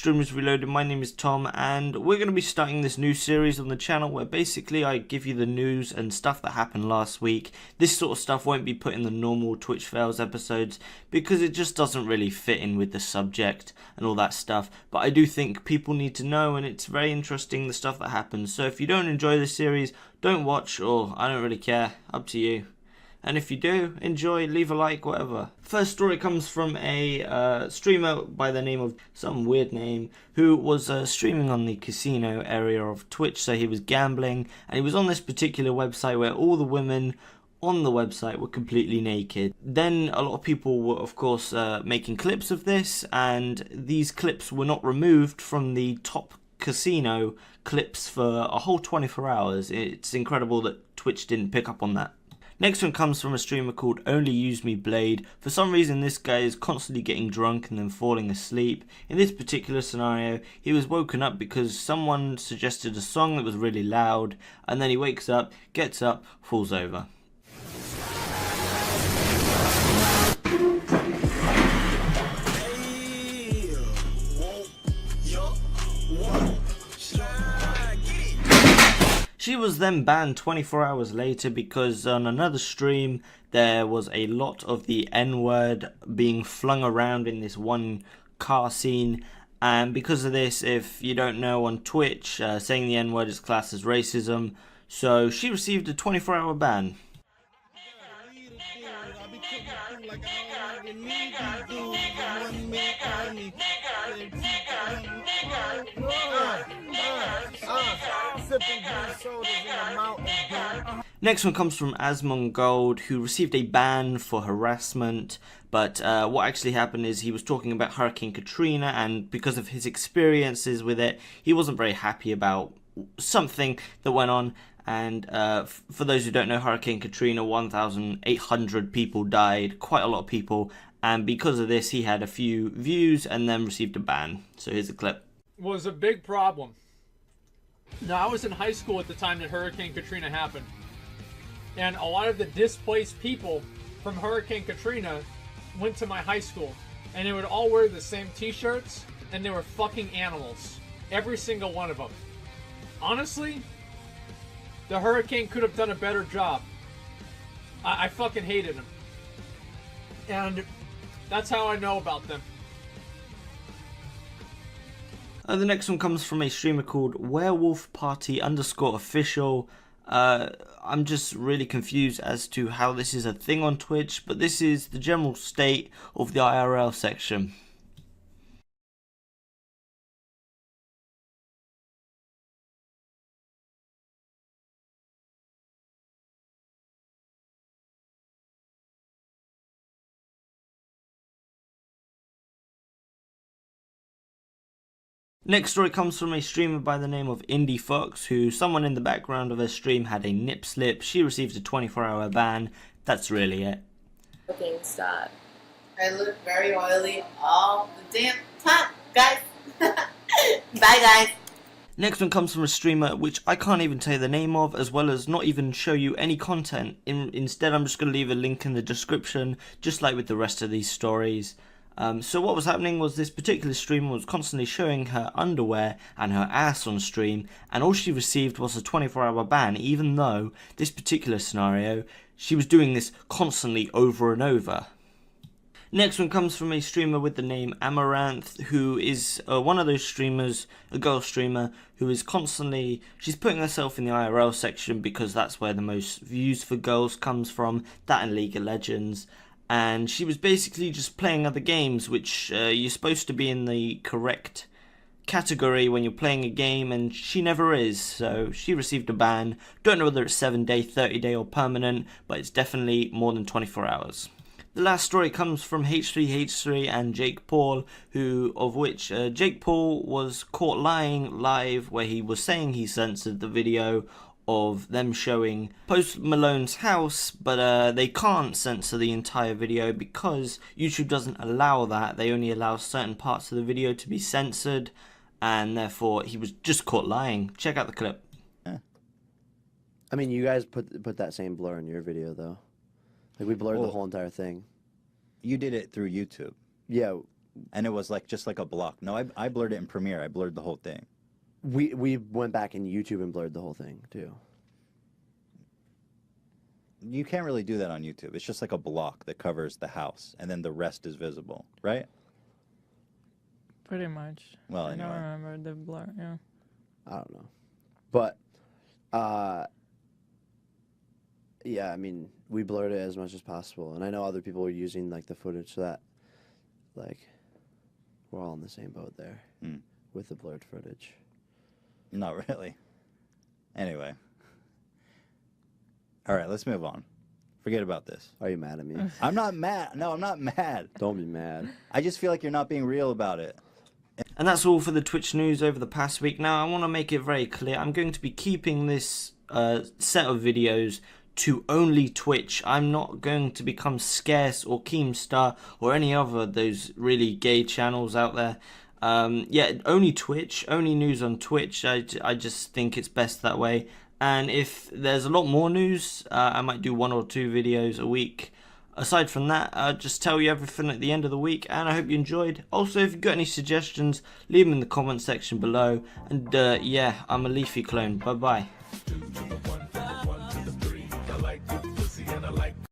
Streamers Reloaded. My name is Tom, and we're going to be starting this new series on the channel where basically I give you the news and stuff that happened last week. This sort of stuff won't be put in the normal Twitch Fails episodes because it just doesn't really fit in with the subject and all that stuff, but I do think people need to know, and it's very interesting the stuff that happens. So if you don't enjoy this series, don't watch, or I don't really care, up to you. And if you do enjoy, leave a like, whatever. First story comes from a streamer by the name of some weird name who was streaming on the casino area of Twitch. So he was gambling, and he was on this particular website where all the women on the website were completely naked. Then a lot of people were, of course, making clips of this, and these clips were not removed from the top casino clips for a whole 24 hours. It's incredible that Twitch didn't pick up on that. Next one comes from a streamer called Only Use Me Blade. For some reason this guy is constantly getting drunk and then falling asleep. In this particular scenario, he was woken up because someone suggested a song that was really loud, and then he wakes up, gets up, falls over. She was then banned 24 hours later because on another stream there was a lot of the N-word being flung around in this one car scene, and because of this, if you don't know, on Twitch saying the N-word is classed as racism, so she received a 24-hour ban. Next one comes from Asmongold, who received a ban for harassment, but what actually happened is he was talking about Hurricane Katrina, and because of his experiences with it, he wasn't very happy about something that went on. And for those who don't know, Hurricane Katrina, 1,800 people died, quite a lot of people, and because of this he had a few views and then received a ban. So here's a clip. Was a big problem. Now, I was in high school at the time that Hurricane Katrina happened, and a lot of the displaced people from Hurricane Katrina went to my high school, and they would all wear the same t-shirts, and they were fucking animals. Every single one of them. Honestly, the hurricane could have done a better job. I fucking hated them. And that's how I know about them. The next one comes from a streamer called werewolfparty_official. I'm just really confused as to how this is a thing on Twitch, but this is the general state of the IRL section. Next story comes from a streamer by the name of Indie Fox, who someone in the background of her stream had a NipSlip. She received a 24-hour ban. That's really it. Okay, stop. I look very oily all the damn time, guys. Bye, guys. Next one comes from a streamer which I can't even tell you the name of, as well as not even show you any content. Instead, I'm just going to leave a link in the description, just like with the rest of these stories. So what was happening was this particular streamer was constantly showing her underwear and her ass on stream, and all she received was a 24-hour ban, even though this particular scenario, she was doing this constantly over and over. Next one comes from a streamer with the name Amaranth, who is one of those streamers, a girl streamer, who is constantly, she's putting herself in the IRL section because that's where the most views for girls comes from, that and League of Legends. And she was basically just playing other games, which you're supposed to be in the correct category when you're playing a game, and she never is, so she received a ban. Don't know whether it's 7-day, 30-day or permanent, but it's definitely more than 24 hours. The last story comes from H3H3 and Jake Paul, of which Jake Paul was caught lying live where he was saying he censored the video of them showing Post Malone's house, but they can't censor the entire video because YouTube doesn't allow that. They only allow certain parts of the video to be censored, and therefore he was just caught lying. Check out the clip. I mean, you guys put that same blur in your video though. Like we blurred the whole entire thing. You did it through YouTube. Yeah, and it was like just like a block. No, I blurred it in Premiere. I blurred the whole thing. We went back in YouTube and blurred the whole thing too. You can't really do that on YouTube. It's just like a block that covers the house, and then the rest is visible, right? Pretty much. Well, I anyway. don't remember the blur. Yeah. I don't know, but yeah, I mean, we blurred it as much as possible, and I know other people were using like the footage so that like we're all in the same boat there with the blurred footage. Not really. Anyway. All right, let's move on. Forget about this. Are you mad at me? I'm not mad. No, I'm not mad. Don't be mad. I just feel like you're not being real about it. And that's all for the Twitch news over the past week. Now, I want to make it very clear. I'm going to be keeping this set of videos to only Twitch. I'm not going to become Scarce or Keemstar or any other of those really gay channels out there. Yeah, only Twitch, only news on Twitch. I just think it's best that way. And if there's a lot more news, I might do 1 or 2 videos a week. Aside from that, I'll just tell you everything at the end of the week, and I hope you enjoyed. Also, if you've got any suggestions, leave them in the comment section below. And yeah, I'm a Leafy clone. Bye bye.